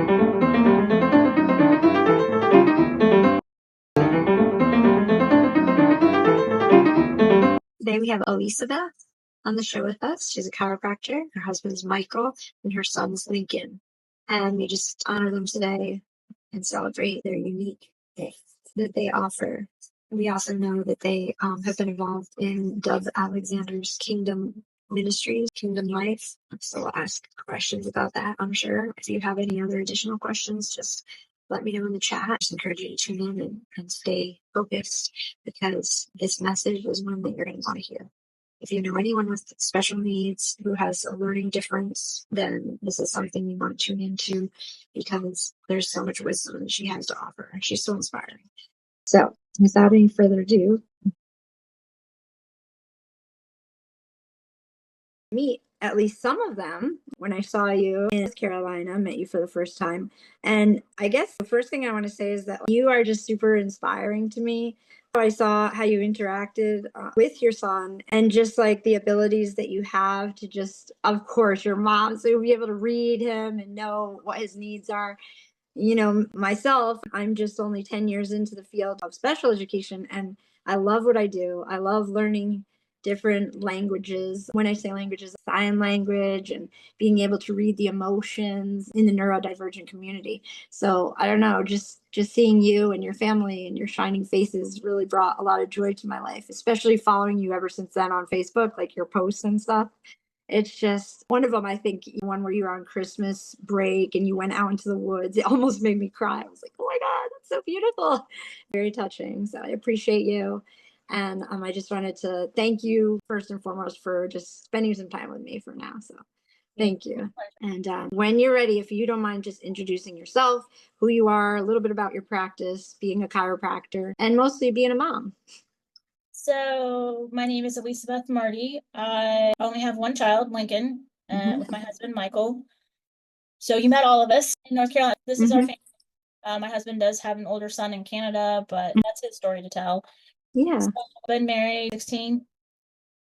Today we have Elisabeth on the show with us. She's a chiropractor. Her husband is Michael, and her son is Lincoln. And we just honor them today and celebrate their unique gifts that they offer. We also know that they have been involved in Dove Alexander's Kingdom Ministries, Kingdom Life. So we'll ask questions about that, I'm sure. If you have any other additional questions, just let me know in the chat. I just encourage you to tune in and stay focused, because this message is one that you're going to want to hear. If you know anyone with special needs who has a learning difference, then this is something you want to tune into, because there's so much wisdom that she has to offer. She's so inspiring. So without any further ado, meet at least some of them when I saw you in North Carolina, met you for the first time. And I guess the first thing I want to say is that you are just super inspiring to me. I saw how you interacted with your son, and just like the abilities that you have to just, of course, your mom, so you'll be able to read him and know what his needs are. You know, myself, I'm just only 10 years into the field of special education, and I love what I do. I love learning different languages. When I say languages, sign language, and being able to read the emotions in the neurodivergent community. So I don't know, just seeing you and your family and your shining faces really brought a lot of joy to my life, especially following you ever since then on Facebook, like your posts and stuff. It's just one of them, I think, one where you were on Christmas break and you went out into the woods. It almost made me cry. I was like, oh my God, that's so beautiful. Very touching. So I appreciate you. And I just wanted to thank you first and foremost for just spending some time with me for now. So thank you. And when you're ready, if you don't mind just introducing yourself, who you are, a little bit about your practice, being a chiropractor, and mostly being a mom. So my name is Elisabeth Marty. I only have one child, Lincoln, with my husband, Michael. So you met all of us in North Carolina. This is our family. My husband does have an older son in Canada, but that's his story to tell. Yeah. So I've been married 16.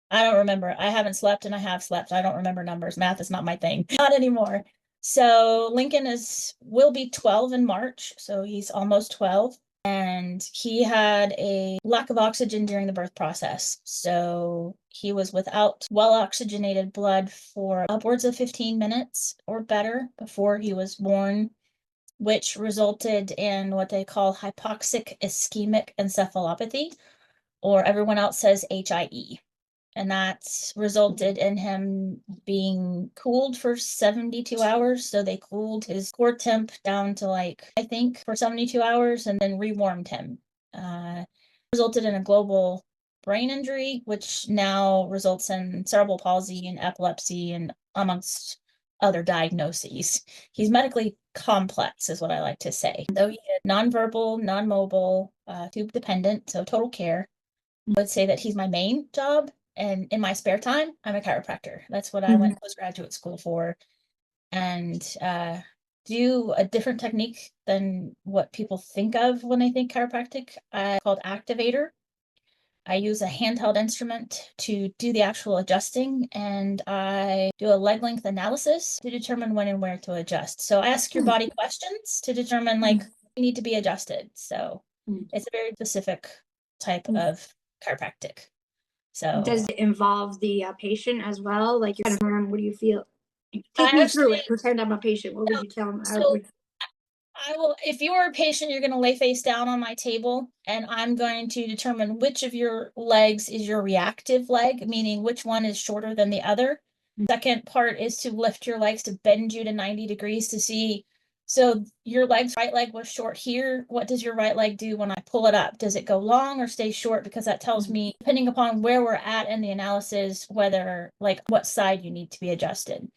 I don't remember. I haven't slept and I have slept. I don't remember numbers. Math is not my thing. Not anymore. So Lincoln will be 12 in March. So he's almost 12. And he had a lack of oxygen during the birth process. So he was without well oxygenated blood for upwards of 15 minutes or better before he was born, which resulted in what they call hypoxic ischemic encephalopathy, or everyone else says HIE. And that resulted in him being cooled for 72 hours. So they cooled his core temp down to I think for 72 hours, and then rewarmed him. Resulted in a global brain injury, which now results in cerebral palsy and epilepsy, and amongst other diagnoses. He's medically complex, is what I like to say. Though he is nonverbal, non-mobile, tube dependent, so total care, I would say that he's my main job. And in my spare time, I'm a chiropractor. That's what I went to postgraduate school for. And do a different technique than what people think of when they think chiropractic, called activator. I use a handheld instrument to do the actual adjusting, and I do a leg length analysis to determine when and where to adjust. So I ask your body questions to determine you need to be adjusted. So it's a very specific type of chiropractic. So does it involve the patient as well? Like, you're kind of, what do you feel? Take me through it. Pretend I'm a patient. What would you tell them? So I will, if you are a patient, you're going to lay face down on my table, and I'm going to determine which of your legs is your reactive leg, meaning which one is shorter than the other. Second part is to lift your legs, to bend you to 90 degrees to see. So your right leg was short here. What does your right leg do when I pull it up? Does it go long or stay short? Because that tells me, depending upon where we're at in the analysis, whether what side you need to be adjusted.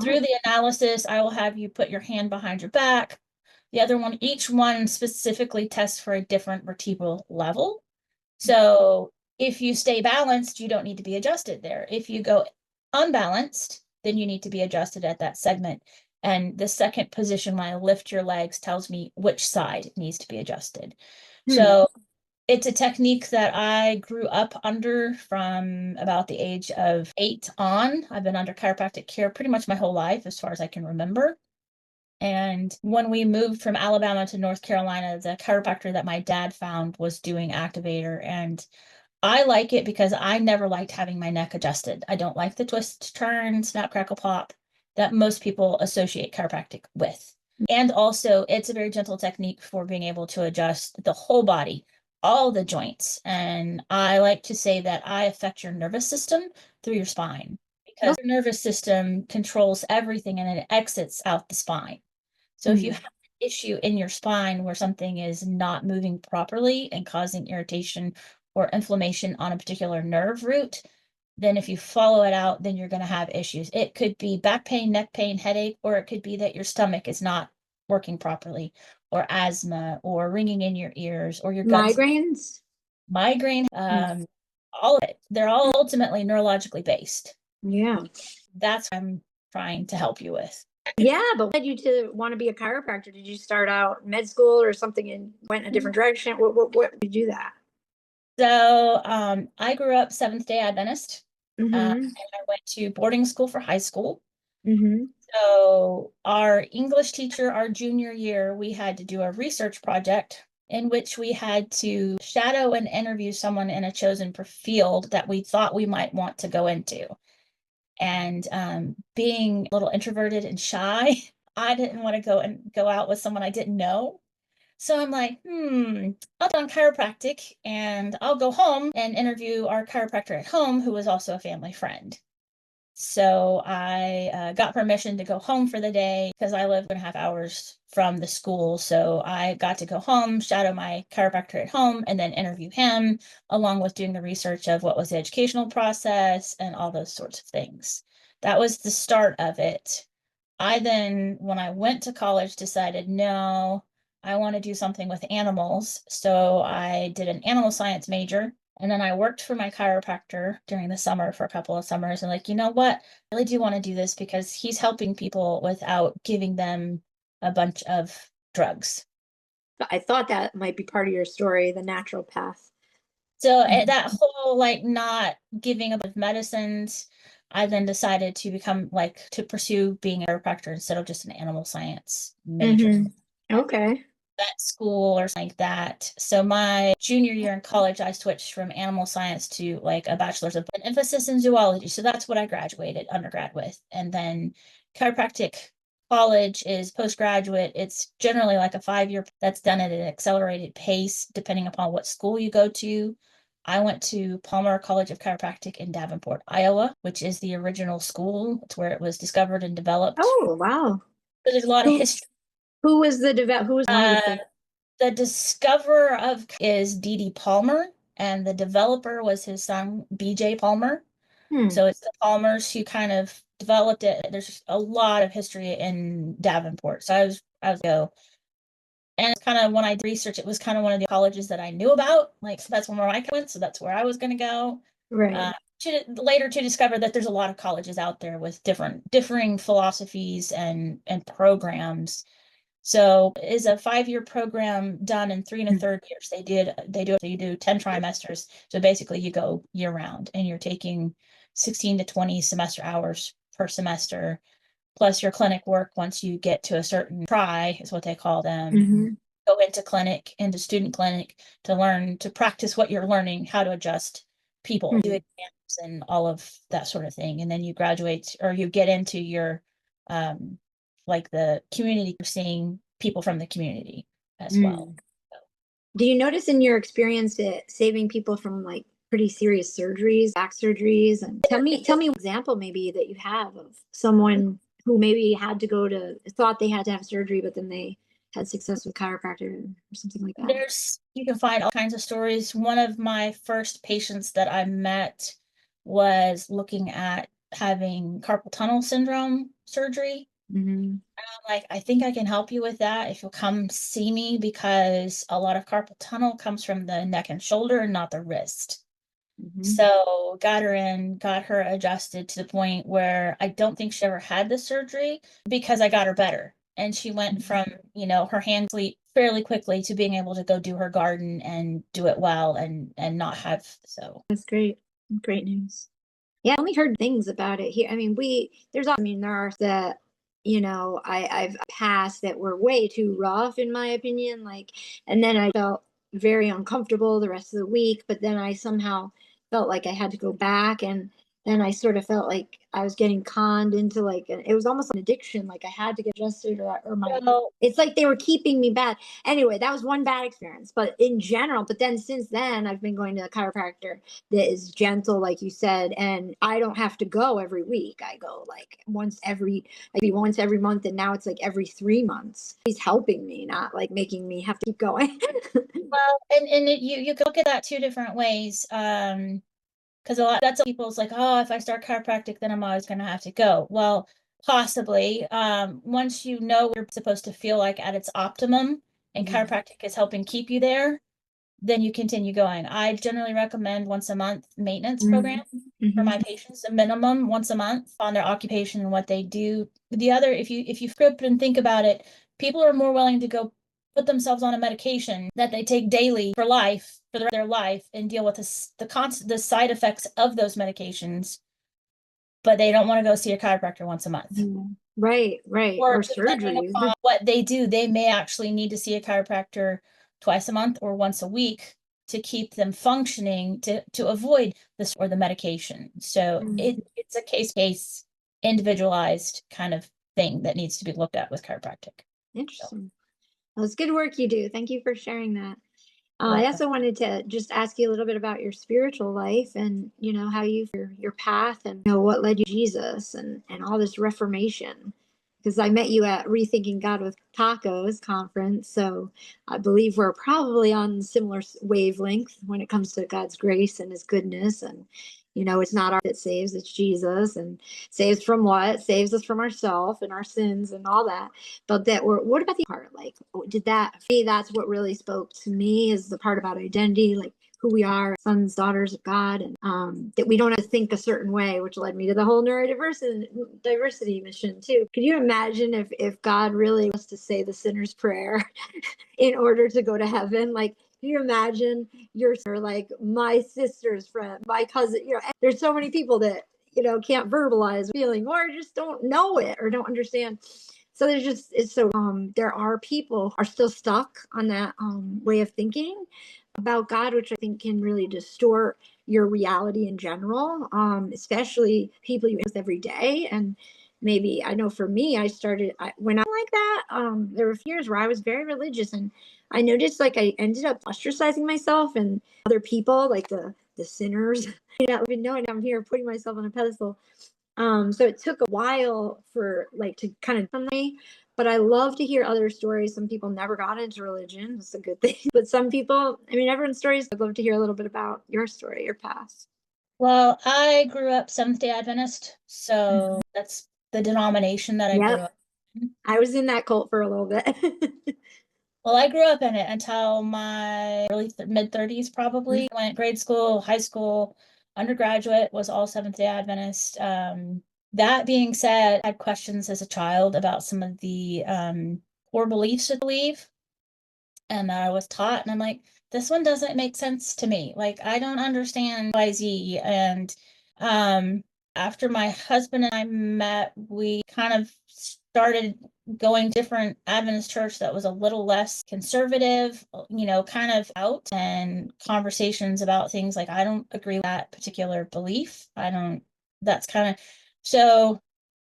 Through the analysis, I will have you put your hand behind your back. The other one, each one specifically tests for a different vertebral level. So if you stay balanced, you don't need to be adjusted there. If you go unbalanced, then you need to be adjusted at that segment. And the second position, when I lift your legs, tells me which side needs to be adjusted. So it's a technique that I grew up under from about the age of 8 on. I've been under chiropractic care pretty much my whole life, as far as I can remember. And when we moved from Alabama to North Carolina, the chiropractor that my dad found was doing activator. And I like it because I never liked having my neck adjusted. I don't like the twist, turn, snap, crackle, pop that most people associate chiropractic with. And also, it's a very gentle technique for being able to adjust the whole body, all the joints. And I like to say that I affect your nervous system through your spine because your nervous system controls everything and it exits out the spine. So if you have an issue in your spine where something is not moving properly and causing irritation or inflammation on a particular nerve root, then if you follow it out, then you're going to have issues. It could be back pain, neck pain, headache, or it could be that your stomach is not working properly, or asthma, or ringing in your ears, or your guts. Migraines? Migraine, all of it. They're all ultimately neurologically based. Yeah. That's what I'm trying to help you with. Yeah, but what led you to want to be a chiropractor? Did you start out med school or something and went in a different direction? What did you do that? So I grew up Seventh-day Adventist. Mm-hmm. And I went to boarding school for high school. Mm-hmm. So our English teacher, our junior year, we had to do a research project in which we had to shadow and interview someone in a chosen field that we thought we might want to go into. And being a little introverted and shy, I didn't want to go out with someone I didn't know. So I'm like, I'll do on chiropractic and I'll go home and interview our chiropractor at home, who was also a family friend. So I got permission to go home for the day because I live 2.5 hours from the school. So I got to go home, shadow my chiropractor at home, and then interview him, along with doing the research of what was the educational process and all those sorts of things. That was the start of it. I then, when I went to college, decided, no, I want to do something with animals. So I did an animal science major. And then I worked for my chiropractor during the summer for a couple of summers. And like, you know what? I really do want to do this because he's helping people without giving them a bunch of drugs. I thought that might be part of your story, the natural path. So that whole like not giving up of medicines, I then decided to become like to pursue being a chiropractor instead of just an animal science major. Mm-hmm. Okay. Vet school or something like that. So my junior year in college, I switched from animal science to like a bachelor's of an emphasis in zoology. So that's what I graduated undergrad with. And then chiropractic college is postgraduate. It's generally like a 5-year that's done at an accelerated pace, depending upon what school you go to. I went to Palmer College of Chiropractic in Davenport, Iowa, which is the original school. It's where it was discovered and developed. Oh, wow. So there's a lot of history. Who was one of the first? The discoverer of is D.D. Palmer, and the developer was his son, B.J. Palmer. So it's the Palmers who kind of developed it. There's a lot of history in Davenport. So I was go. And it's kind of when I did research, it was kind of one of the colleges that I knew about. Like, so that's where I went. So that's where I was going to go. Right. Later to discover that there's a lot of colleges out there with differing philosophies and programs. So is a 5-year program done in 3 1/3 years. You do 10 trimesters. So basically you go year round and you're taking 16 to 20 semester hours per semester, plus your clinic work once you get to a certain is what they call them. Mm-hmm. Go into student clinic to learn to practice what you're learning, how to adjust people, do exams and all of that sort of thing. And then you graduate or you get into your like the community, you're seeing people from the community as well. Do you notice in your experience it saving people from like pretty serious surgeries, back surgeries? And tell me an example maybe that you have of someone who maybe thought they had to have surgery, but then they had success with chiropractor or something like that. You can find all kinds of stories. One of my first patients that I met was looking at having carpal tunnel syndrome surgery. I'm like, I think I can help you with that if you'll come see me because a lot of carpal tunnel comes from the neck and shoulder and not the wrist. So got her adjusted to the point where I don't think she ever had the surgery because I got her better. And she went from, her hands fleet fairly quickly to being able to go do her garden and do it well and not have That's great. Great news. Yeah, I only heard things about it here. I mean, there are that I've passed that were way too rough in my opinion. Like, and then I felt very uncomfortable the rest of the week, but then I somehow felt like I had to go back. And then I sort of felt like I was getting conned into like, it was almost an addiction. Like I had to get adjusted, or Well, it's like they were keeping me bad. Anyway, that was one bad experience, but in general, but then since then I've been going to a chiropractor that is gentle, like you said, and I don't have to go every week. I go like once every month, and now it's like every 3 months. He's helping me, not like making me have to keep going. well, and you can look at that two different ways. Because that's people's like, oh, if I start chiropractic, then I'm always going to have to go. Well, possibly. Once you know what you're supposed to feel like at its optimum, and chiropractic is helping keep you there, then you continue going. I generally recommend once a month maintenance program for my patients, a minimum once a month on their occupation and what they do. The other, if you script and think about it, people are more willing to go put themselves on a medication that they take daily for life, for the rest of their life, and deal with the side effects of those medications, but they don't want to go see a chiropractor once a month. Right. Or Or depending surgeries. upon what they do, they may actually need to see a chiropractor twice a month or once a week to keep them functioning to avoid this or the medication. So it's a case individualized kind of thing that needs to be looked at with chiropractic. Interesting. Well, it's good work you do. Thank you for sharing that. I also wanted to just ask you a little bit about your spiritual life, and how your path, and what led you to Jesus, and all this reformation. Because I met you at Rethinking God with Tacos conference, so I believe we're probably on similar wavelength when it comes to God's grace and His goodness. And it's not our that saves, it's Jesus. And saves from what? Saves us from ourselves and our sins and all that. But what about the part? Like, did that, for me, that's what really spoke to me, is the part about identity, like who we are, sons, daughters of God, and that we don't have to think a certain way, which led me to the whole neurodiversity mission too. Could you imagine if God really was to say the sinner's prayer in order to go to heaven? Like, can you imagine you're like my sister's friend, my cousin? There's so many people that can't verbalize feeling, or just don't know it, or don't understand. So there are people are still stuck on that way of thinking about God, which I think can really distort your reality in general, especially people you with every day. And maybe, I know for me, when I like that, there were years where I was very religious, and I noticed like I ended up ostracizing myself and other people, like the sinners, not even knowing I'm here putting myself on a pedestal. So it took a while for like to kind of me, but I love to hear other stories. Some people never got into religion. It's a good thing. But some people, I mean, everyone's stories. I'd love to hear a little bit about your story, your past. Well, I grew up Seventh-day Adventist, so that's the denomination that I grew Yep. up in. I was in that cult for a little bit. Well, I grew up in it until my mid 30s, probably. Went grade school, high school, undergraduate was all Seventh-day Adventist. That being said, I had questions as a child about some of the core beliefs I believe and that I was taught, and I'm like, this one doesn't make sense to me. Like, I don't understand YZ. And after my husband and I met, we kind of started going to different Adventist church that was a little less conservative, kind of out, and conversations about things like, I don't agree with that particular belief. That's kind of, so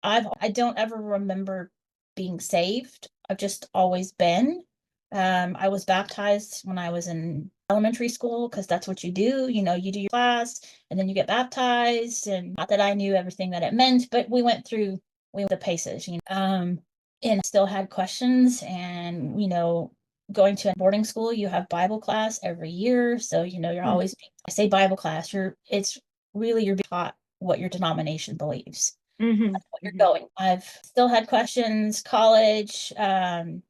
I don't ever remember being saved. I've just always been. I was baptized when I was in elementary school because that's what you do. You do your class and then you get baptized. And not that I knew everything that it meant, but we went the paces, and still had questions. And, going to a boarding school, you have Bible class every year. So, you're always, I say Bible class, it's really, you're being taught what your denomination believes. That's what you're going. I've still had questions, college, went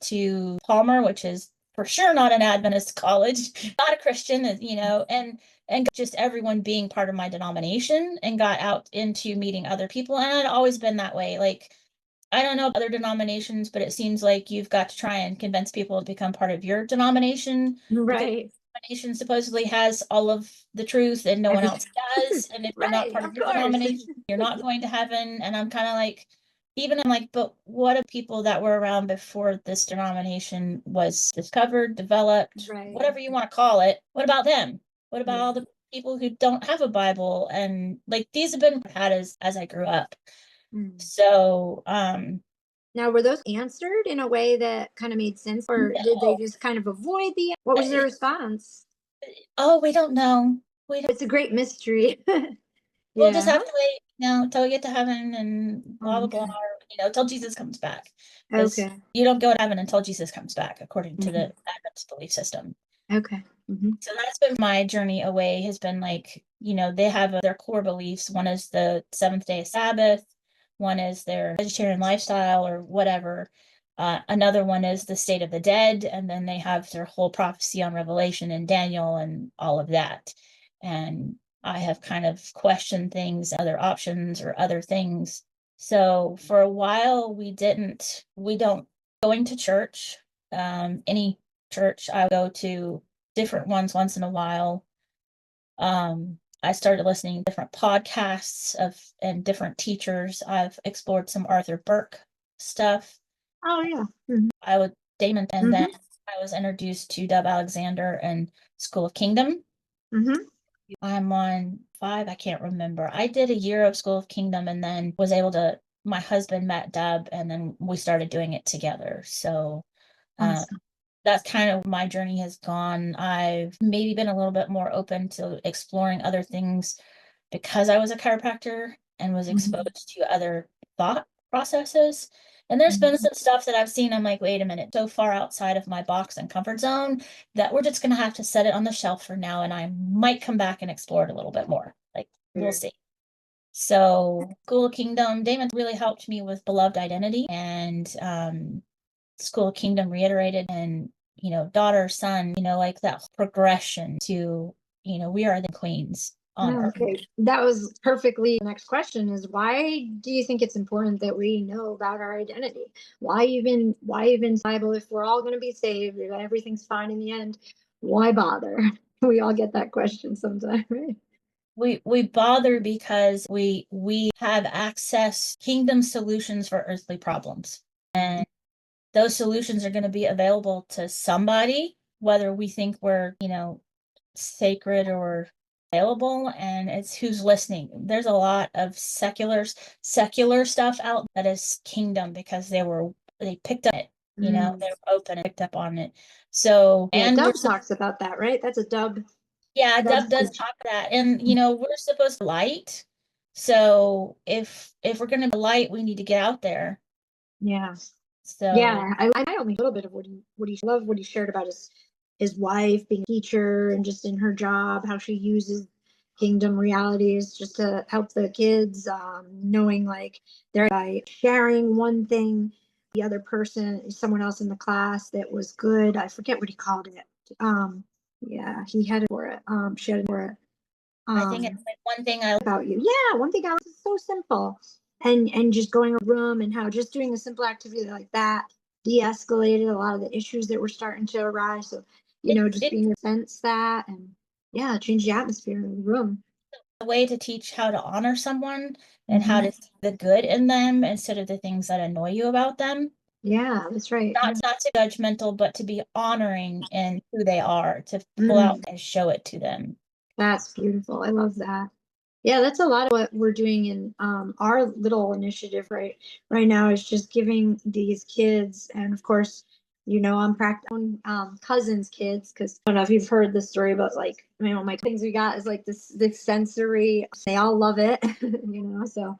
to Palmer, which is for sure not an Adventist college, not a Christian, and just everyone being part of my denomination, and got out into meeting other people. And I'd always been that way. Like, I don't know other denominations, but it seems like you've got to try and convince people to become part of your denomination. Right. Denomination supposedly has all of the truth and no one else does. And if you're not Right, part of of your course. denomination, you're not going to heaven. And I'm kind of like, even I'm like, but what of people that were around before this denomination was discovered, developed, Right. whatever you want to call it? What about them? What about Yeah. all the people who don't have a Bible? And like these have been had as I grew up. Mm. So Now, were those answered in a way that kind of made sense, or did they no. just kind of avoid the? What was their response? Oh, we don't know. We don't, It's a great mystery. we'll just Yeah. have to wait, till we get to heaven and blah blah blah, Okay. or, till Jesus comes back. Because Okay. you don't go to heaven until Jesus comes back, according to Mhm. the Adventist belief system. Okay. Hmm. So that's been my journey away, has been like, they have their core beliefs. One is the seventh day of Sabbath, one is their vegetarian lifestyle or whatever. Another one is the state of the dead, and then they have their whole prophecy on Revelation and Daniel and all of that. And I have kind of questioned things, other options or other things. So for a while, we don't going to church, any church I go to, different ones once in a while. I started listening to different podcasts and different teachers. I've explored some Arthur Burke stuff. Oh yeah. Hmm. I would Damon, and then Hmm. I was introduced to Dub Alexander and School of Kingdom. Hmm. I'm on 5, I can't remember. I did a year of School of Kingdom and then was able to, my husband met Dub and then we started doing it together. So uh, Awesome. that's kind of my journey has gone. I've maybe been a little bit more open to exploring other things because I was a chiropractor and was Hmm. exposed to other thought processes. And there's been some stuff that I've seen. I'm like, wait a minute, so far outside of my box and comfort zone that we're just going to have to set it on the shelf for now. And I might come back and explore it a little bit more. Like, we'll Sure. see. So, School of Kingdom, Damon really helped me with beloved identity, and School of Kingdom reiterated, and daughter, son, like that progression to, we are the queens on Oh, earth. okay. That was perfectly. The next question is, why do you think it's important that we know about our identity? Why even Bible if we're all going to be saved, if everything's fine in the end? Why bother? We all get that question sometime, right? We bother because we have access kingdom solutions for earthly problems. And those solutions are going to be available to somebody, whether we think we're, sacred or available, and it's who's listening. There's a lot of secular stuff out that is kingdom because they picked up it, Mm. they were open and picked up on it. So, Yeah, and Dub talks about that, right? That's a Dub. yeah, Dub. Dub does talk that. And we're supposed to light. So if we're gonna be light, we need to get out there. Yeah. So Yeah, I only a little bit of what he love what he shared about his wife being a teacher and just in her job, how she uses kingdom realities just to help the kids, knowing like they're by sharing one thing, the other person, someone else in the class that was good. I forget what he called it. Yeah, he had it for it. She had it for it. I think it's Um, like one thing I about you. Yeah, one thing I was so simple. And just going a room and how just doing a simple activity like that de-escalated a lot of the issues that were starting to arise. So, just it's being able to sense that and yeah, change the atmosphere in the room. a way to teach how to honor someone and how Hmm. to see the good in them instead of the things that annoy you about them. Yeah, that's right. Yeah. Not to judgmental, but to be honoring in who they are, to pull out Mm, and show it to them. that's beautiful. I love that. Yeah, that's a lot of what we're doing in our little initiative right now is just giving these kids, and of course, I'm practicing cousins' kids because I don't know if you've heard the story about like one of my things we got is like this sensory. They all love it, So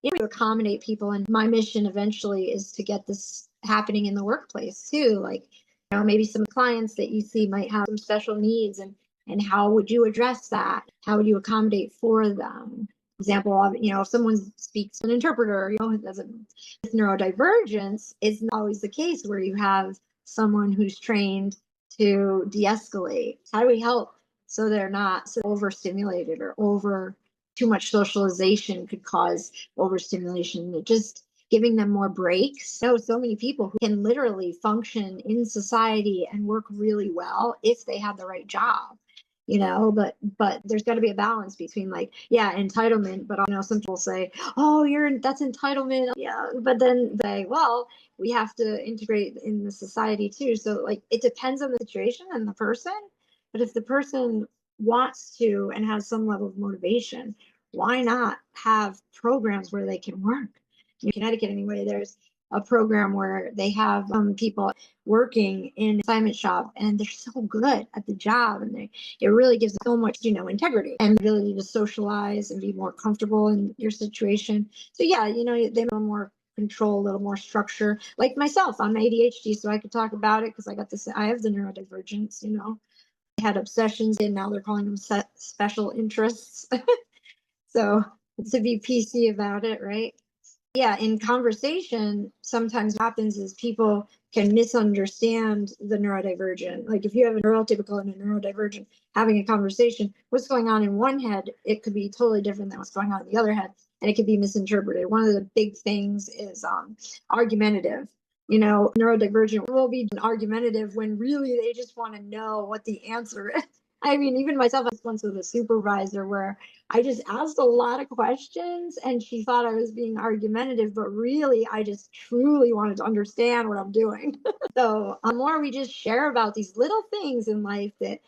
to accommodate people, and my mission eventually is to get this happening in the workplace too. Like maybe some clients that you see might have some special needs, and how would you address that? How would you accommodate for them? Example of if someone speaks an interpreter, it doesn't. With neurodivergence, it's not always the case where you have someone who's trained to de-escalate. How do we help so they're not so overstimulated or over too much socialization could cause overstimulation? Just giving them more breaks. So many people who can literally function in society and work really well if they have the right job. but there's got to be a balance between like, yeah, entitlement, but some people say, oh, that's entitlement, yeah, but then they, well, we have to integrate in the society too. So like it depends on the situation and the person, but if the person wants to and has some level of motivation, why not have programs where they can work? In Connecticut anyway, there's a program where they have people working in assignment shop, and they're so good at the job, and it really gives so much integrity and ability to socialize and be more comfortable in your situation. So yeah, they have more control, a little more structure. Like myself, I'm ADHD, so I could talk about it because I have the neurodivergence. I had obsessions, and now they're calling them special interests. So to be PC about it, right? Yeah, in conversation, sometimes what happens is people can misunderstand the neurodivergent. Like if you have a neurotypical and a neurodivergent having a conversation, what's going on in one head, it could be totally different than what's going on in the other head, and it could be misinterpreted. One of the big things is argumentative. Neurodivergent will be argumentative when really they just want to know what the answer is. I mean, even myself, I was once with a supervisor where I just asked a lot of questions and she thought I was being argumentative, but really I just truly wanted to understand what I'm doing. So the more we just share about these little things in life that,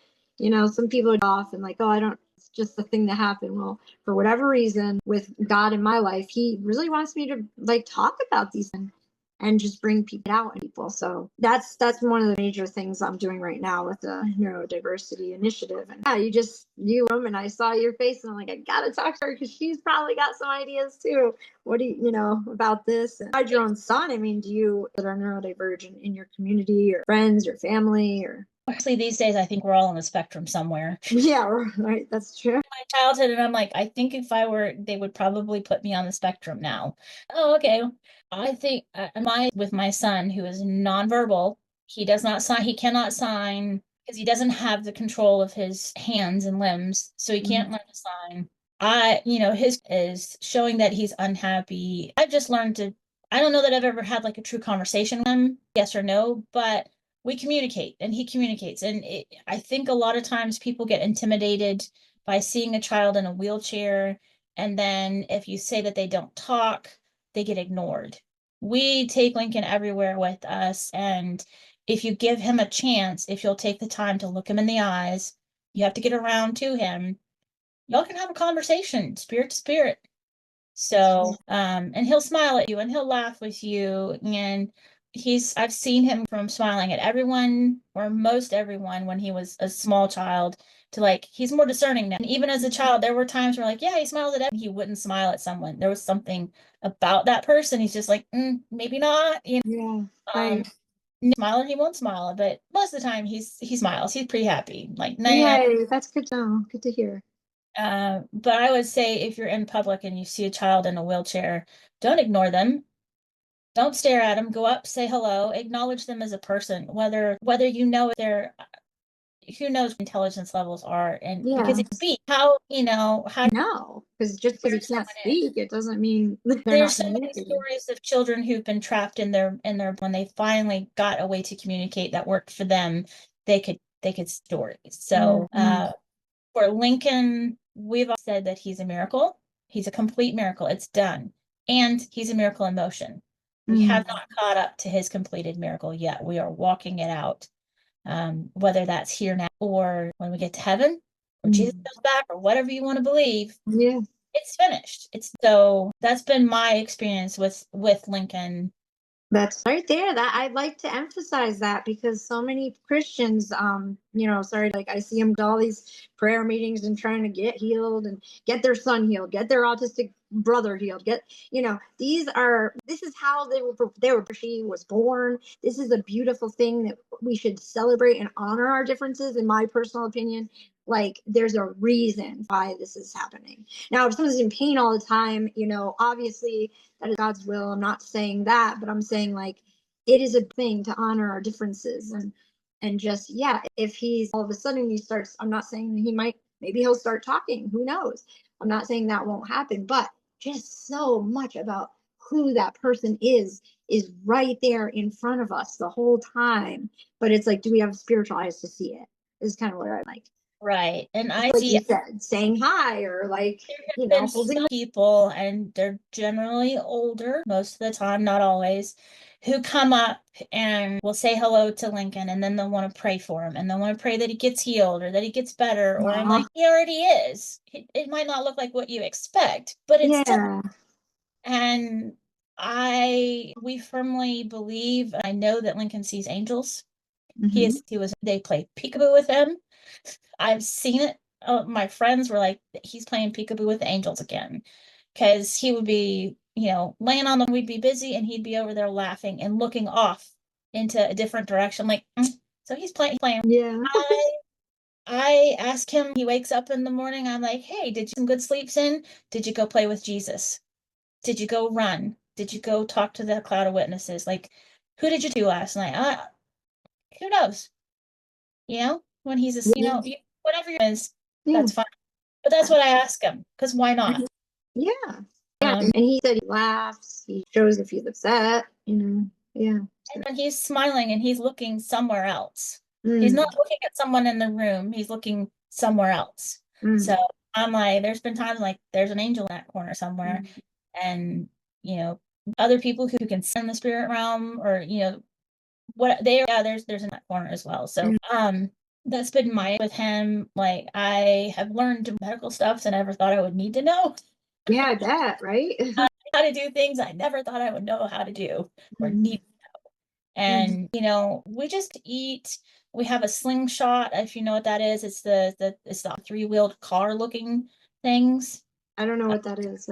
some people are off and like, oh, I don't, it's just the thing that happened. Well, for whatever reason, with God in my life, he really wants me to like talk about these things and just bring people out and people. So that's one of the major things I'm doing right now with the neurodiversity initiative. And yeah, you and I saw your face and I'm like, I gotta talk to her because she's probably got some ideas too. What do you know about this? And your own son, I mean, do you that are neurodivergent in your community or friends or family or? Actually, these days, I think we're all on the spectrum somewhere. Yeah, right. That's true. My childhood, and I'm like, I think if I were, they would probably put me on the spectrum now. Oh, okay. I think with my son who is nonverbal, he does not sign, he cannot sign because he doesn't have the control of his hands and limbs, so he can't learn to sign. His is showing that he's unhappy. I've just learned to, I don't know that I've ever had like a true conversation with him, yes or no, but we communicate and he communicates. And I think a lot of times people get intimidated by seeing a child in a wheelchair. And then if you say that they don't talk, they get ignored. We take Lincoln everywhere with us. And if you give him a chance, if you'll take the time to look him in the eyes, you have to get around to him. Y'all can have a conversation, spirit to spirit. So, and he'll smile at you and he'll laugh with you. And I've seen him from smiling at everyone or most everyone when he was a small child to like, he's more discerning now. And even as a child, there were times where like, yeah, he smiles at everyone. He wouldn't smile at someone. There was something about that person. He's just like, maybe not, Yeah. Right. Smile or he won't smile, but most of the time he smiles. He's pretty happy. Like, Yay, that's good to know. Good to hear. But I would say if you're in public and you see a child in a wheelchair, don't ignore them. Don't stare at them. Go up, say hello, acknowledge them as a person, whether they're who knows what intelligence levels are, and because Yeah. they speak, how No, because just because you can't speak, it doesn't mean they're not there's so many communicating. stories of children who've been trapped in their when they finally got a way to communicate that worked for them, they could stories. So for Lincoln, we've all said that he's a miracle. He's a complete miracle. It's done. And he's a miracle in motion. We have not caught up to his completed miracle yet. We are walking it out. Whether that's here now or when we get to heaven or Jesus comes back or whatever you want to believe. Yeah. It's finished. So that's been my experience with Lincoln. That's right there. That I'd like to emphasize that because so many Christians, sorry, like I see them to all these prayer meetings and trying to get healed and get their son healed, get their autistic brother healed, this is how she was born. This is a beautiful thing that we should celebrate and honor our differences, in my personal opinion. Like there's a reason why this is happening. Now, if someone's in pain all the time, obviously that is God's will. I'm not saying that, but I'm saying like it is a thing to honor our differences and just, yeah, if he's all of a sudden I'm not saying maybe he'll start talking, who knows? I'm not saying that won't happen, but just so much about who that person is right there in front of us the whole time. But it's like, do we have spiritual eyes to see it? Is kind of where I like. Right. And I Like see you said, saying hi or like, there have been some people, and they're generally older most of the time, not always, who come up and will say hello to Lincoln, and then they'll want to pray for him, and they'll want to pray that he gets healed or that he gets better. Or I'm like, he already is. It might not look like what you expect, but it's yeah. and we firmly believe, I know that Lincoln sees angels. Mhm. They play peekaboo with him. I've seen it. My friends were like, he's playing peekaboo with the angels again. Because he would be, laying on them, we'd be busy, and he'd be over there laughing and looking off into a different direction. Like, so he's playing. Yeah. I ask him, he wakes up in the morning, I'm like, hey, did you some good sleeps in? Did you go play with Jesus? Did you go run? Did you go talk to the cloud of witnesses? Like, who did you do last night? Who knows? When he's Yeah. whatever it is, Yeah. that's fine. But that's what I ask him, because why not? Yeah. Yeah. Um, And he said he laughs, he shows if he's upset. Yeah. and when he's smiling and he's looking somewhere else, he's Mm. not looking at someone in the room, he's looking somewhere else. So Mm. I'm like, there's been times like there's an angel in that corner somewhere, Mm. and you know, other people who can see in the spirit realm, or what they are, yeah, there's in that corner as well. So that's been my with him. Like, I have learned medical stuff that I never thought I would need to know. Yeah, I bet, right? How to do things I never thought I would know how to do or Mm. need. And we just eat. We have a slingshot, if you know what that is. It's the three-wheeled car looking things. I don't know what that is.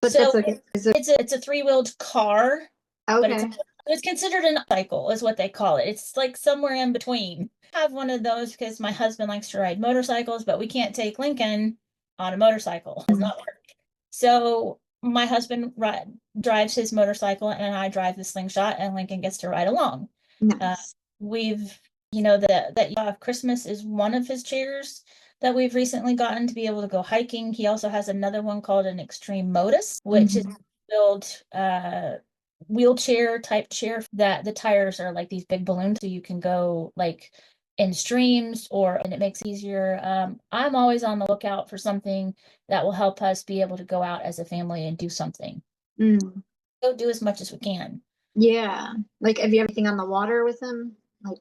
But So that's okay. Is it it's a three-wheeled car, but okay? it's considered an cycle, is what they call it. It's like somewhere in between. I have one of those because my husband likes to ride motorcycles, but we can't take Lincoln on a motorcycle. It's not work. So my husband drives his motorcycle, and I drive the slingshot, and Lincoln gets to ride along. Uh, Nice. we've, that Christmas is one of his chairs that we've recently gotten to be able to go hiking. He also has another one called an Extreme Modus, which is built wheelchair type chair that the tires are like these big balloons, so you can go like in streams, and it makes it easier. I'm always on the lookout for something that will help us be able to go out as a family and do something. Mm. Go do as much as we can. Yeah. Like, have you ever been on the water with him? Like,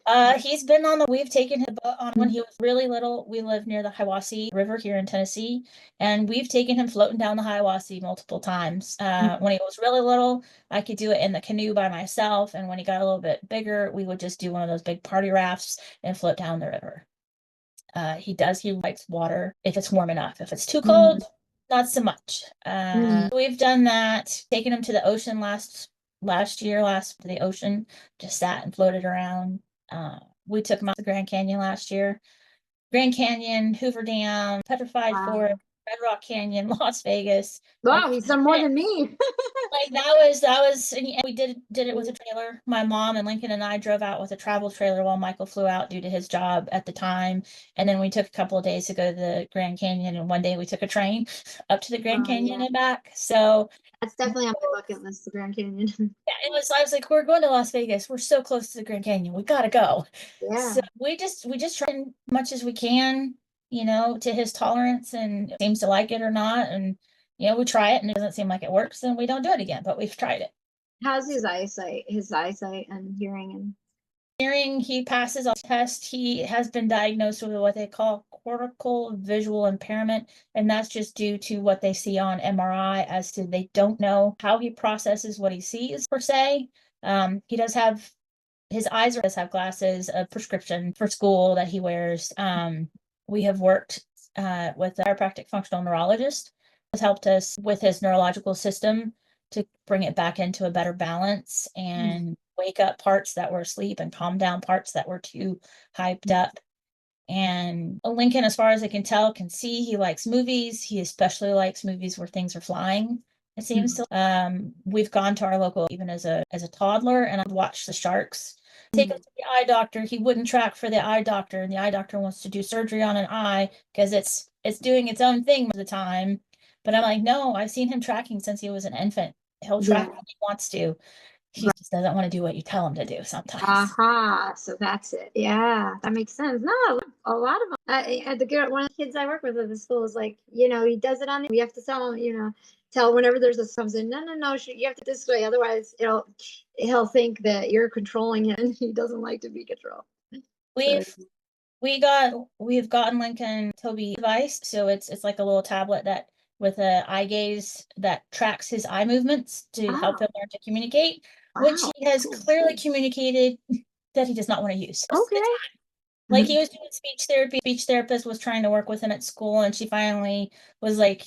We've taken him on when he was really little. We live near the Hiwassee River here in Tennessee, and we've taken him floating down the Hiwassee multiple times. When he was really little, I could do it in the canoe by myself, and when he got a little bit bigger, we would just do one of those big party rafts and float down the river. He likes water if it's warm enough. If it's too cold, not so much. We've done that, taken him to the ocean last year, to the ocean, just sat and floated around. We took him out to the Grand Canyon last year. Grand Canyon, Hoover Dam, Petrified wow. Forest, Red Rock Canyon, Las Vegas. Wow, he's done more than me. Like that was, and we did it with a trailer. My mom and Lincoln and I drove out with a travel trailer while Michael flew out due to his job at the time. And then we took a couple of days to go to the Grand Canyon, and one day we took a train up to the Grand Canyon Yeah. and back. So That's definitely on my bucket list, the Grand Canyon. yeah, I was like, we're going to Las Vegas. We're so close to the Grand Canyon. We gotta go. Yeah. So we just try as much as we can, to his tolerance, and seems to like it or not. And we try it and it doesn't seem like it works, then we don't do it again. But we've tried it. How's his eyesight and hearing Hearing, he passes all tests. He has been diagnosed with what they call cortical visual impairment, and that's just due to what they see on MRI, as to they don't know how he processes what he sees per se. He does have his eyes does have glasses, a prescription for school that he wears. We have worked with a chiropractic functional neurologist, has helped us with his neurological system to bring it back into a better balance and wake up parts that were asleep and calm down parts that were too hyped up. And Lincoln, as far as I can tell, can see. He likes movies. He especially likes movies where things are flying. It seems to. We've gone to our local even as a toddler, and I've watched the sharks. Take him to the eye doctor. He wouldn't track for the eye doctor, and the eye doctor wants to do surgery on an eye because it's doing its own thing most of the time. But I'm like, no, I've seen him tracking since he was an infant. He'll track Yeah. when he wants to. He just doesn't want to do what you tell him to do sometimes. Aha, so that's it. Yeah, that makes sense. No, a lot of them. One of the kids I work with at the school is like, he does it we have to tell him, tell whenever there's a comes in, no, you have to this way, otherwise he'll think that you're controlling him, and he doesn't like to be controlled. We've gotten Lincoln Toby device, so it's like a little tablet that with a eye gaze that tracks his eye movements to help him learn to communicate, which he has clearly communicated that he does not want to use. Okay. Like he was doing speech therapy. Speech therapist was trying to work with him at school, and she finally was like,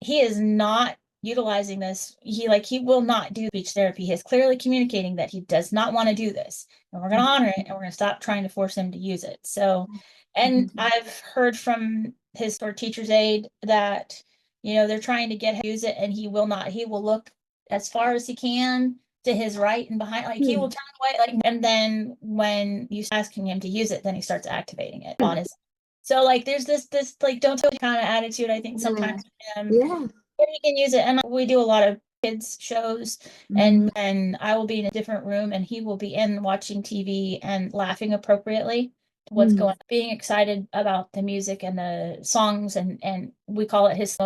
he is not utilizing this. He will not do speech therapy. He is clearly communicating that he does not want to do this. And we're gonna honor it, and we're gonna stop trying to force him to use it. So, and I've heard from his teacher's aide that, they're trying to get him to use it, and he will not. He will look as far as he can to his right and behind, like he will turn away, and then when you asking him to use it, then he starts activating it on his. So like there's this like don't tell kind of attitude, I think sometimes but he can use it. And we do a lot of kids shows, and I will be in a different room and he will be in watching TV and laughing appropriately to what's going on, being excited about the music and the songs, and we call it his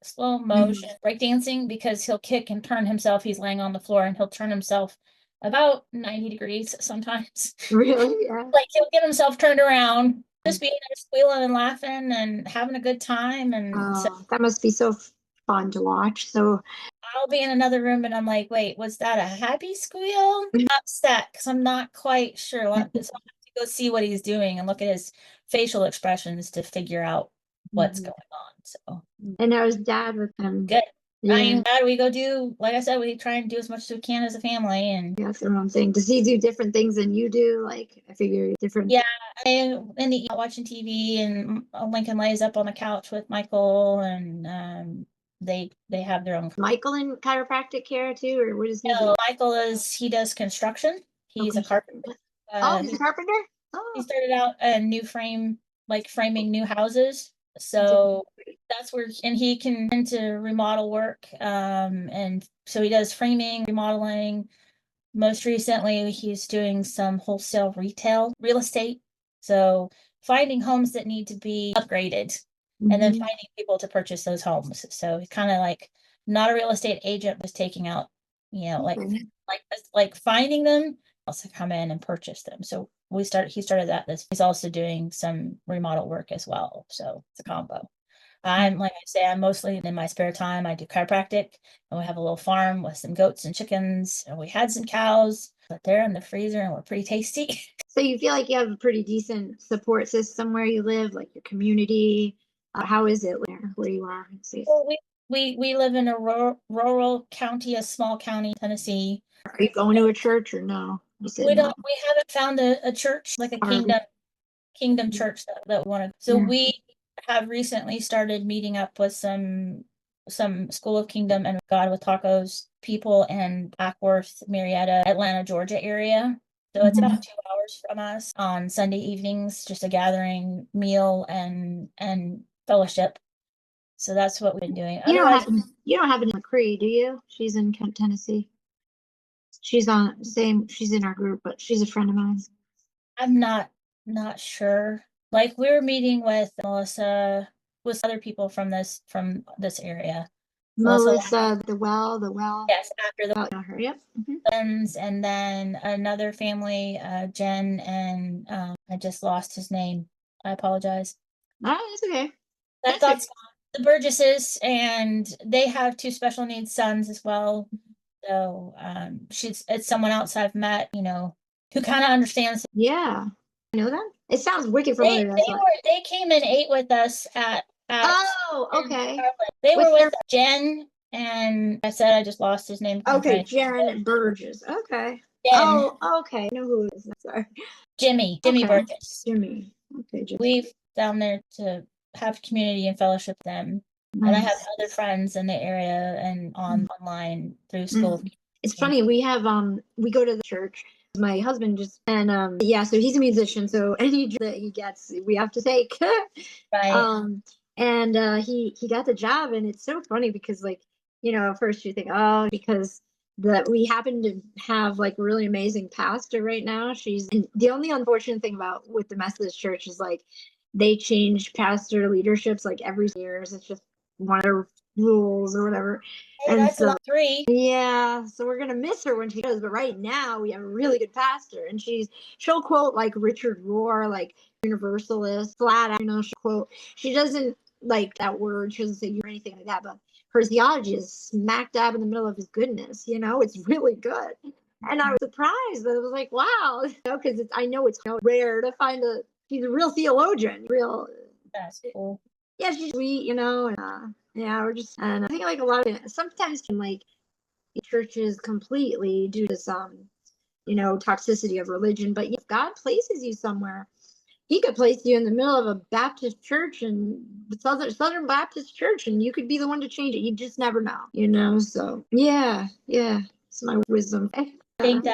slow motion breakdancing, because he'll kick and turn himself. He's laying on the floor and he'll turn himself about 90 degrees sometimes. Really? Yeah. Like he'll get himself turned around, just being there squealing and laughing and having a good time. And so that must be so fun to watch. So I'll be in another room and I'm like, wait, was that a happy squeal? I'm upset because I'm not quite sure. So I have to go see what he's doing and look at his facial expressions to figure out what's going on. So, and now his dad with him. Good. Yeah. I mean, we go do, like I said, we try and do as much as we can as a family. And that's the wrong thing. Does he do different things than you do? Like, I figure different. Yeah, and in the watching TV, and Lincoln lays up on the couch with Michael, and they have their own. Michael in chiropractic care too, or what is he? No, Michael he does construction. He's a carpenter. He's a carpenter. He started out a new framing new houses. So that's where, and he can into remodel work. And so he does framing, remodeling. Most recently, he's doing some wholesale retail real estate. So finding homes that need to be upgraded and then finding people to purchase those homes. So he's kind of like not a real estate agent, was taking out, like finding them, also come in and purchase them. So he started that. He's also doing some remodel work as well. So it's a combo. I'm like I say, I'm mostly in my spare time. I do chiropractic, and we have a little farm with some goats and chickens, and we had some cows, but they're in the freezer and we're pretty tasty. So you feel like you have a pretty decent support system where you live, like your community. How is it where you are? Well, we live in a rural county, a small county, Tennessee. Are you going to a church or no? We haven't found a church, like a kingdom church that we want to. So we have recently started meeting up with some School of Kingdom and God with Tacos people in Ackworth, Marietta, Atlanta, Georgia area. So it's about 2 hours from us on Sunday evenings, just a gathering meal and fellowship. So that's what we've been doing. You don't have any McCree, do you? She's in Tennessee. She's in our group, but she's a friend of mine. I'm not sure. Like we were meeting with Melissa, with other people from this area. Melissa, the well. Yes, after the her. Yep. And then another family, Jen and I just lost his name. I apologize. Oh, it's okay. That's the Burgesses, and they have 2 special needs sons as well. So it's someone else I've met, who kind of understands. Yeah, I know that. It sounds wicked familiar. They came and ate with us at oh, okay. They were with Jen, and I said I just lost his name. Okay, Jen Burgess. Okay. Jen. Oh, okay. I know who it is. Sorry. Jimmy Burgess. Jimmy. Okay, Jimmy. We've down there to have community and fellowship them. Nice. And I have other friends in the area and online through school. It's funny, we have we go to the church. My husband so he's a musician, so any job that he gets we have to take. Right. And he got the job, and it's so funny because at first you think, because that we happen to have like a really amazing pastor right now. And the only unfortunate thing about with the Methodist Church is like they change pastor leaderships like every years. It's just one of their rules or whatever. Hey, And that's a so lot. 3. yeah, so we're gonna miss her when she goes. But right now we have a really good pastor, and she'll quote like Richard Rohr, like Universalist, flat out. She'll quote. She doesn't like that word. She doesn't say you or anything like that. But her theology is smack dab in the middle of his goodness. It's really good. And I was surprised. I was like, wow, because I know it's rare to find she's a real theologian, real. That's cool. Yeah, she's sweet, and yeah, and I think like a lot of sometimes like churches completely due to some, toxicity of religion. But if God places you somewhere, he could place you in the middle of a Baptist church and Southern Baptist church, and you could be the one to change it. You just never know. So yeah, it's my wisdom. I think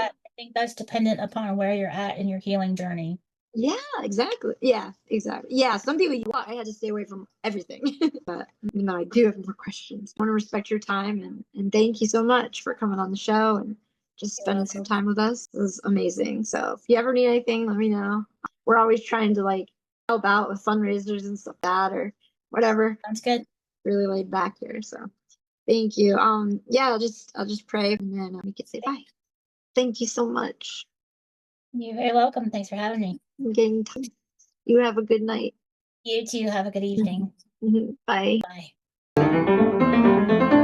that's dependent upon where you're at in your healing journey. Yeah, exactly. Yeah, exactly. Yeah, some people I had to stay away from everything. But I do have more questions. I want to respect your time and thank you so much for coming on the show and just spending some time with us. It was amazing. So if you ever need anything, let me know. We're always trying to like help out with fundraisers and stuff like that or whatever. Sounds good. Really laid back here. So thank you. Yeah, I'll just pray and then we can say bye. Thank you so much. You're very welcome. Thanks for having me. I'm getting time. You have a good night. You too. Have a good evening. Bye. Bye.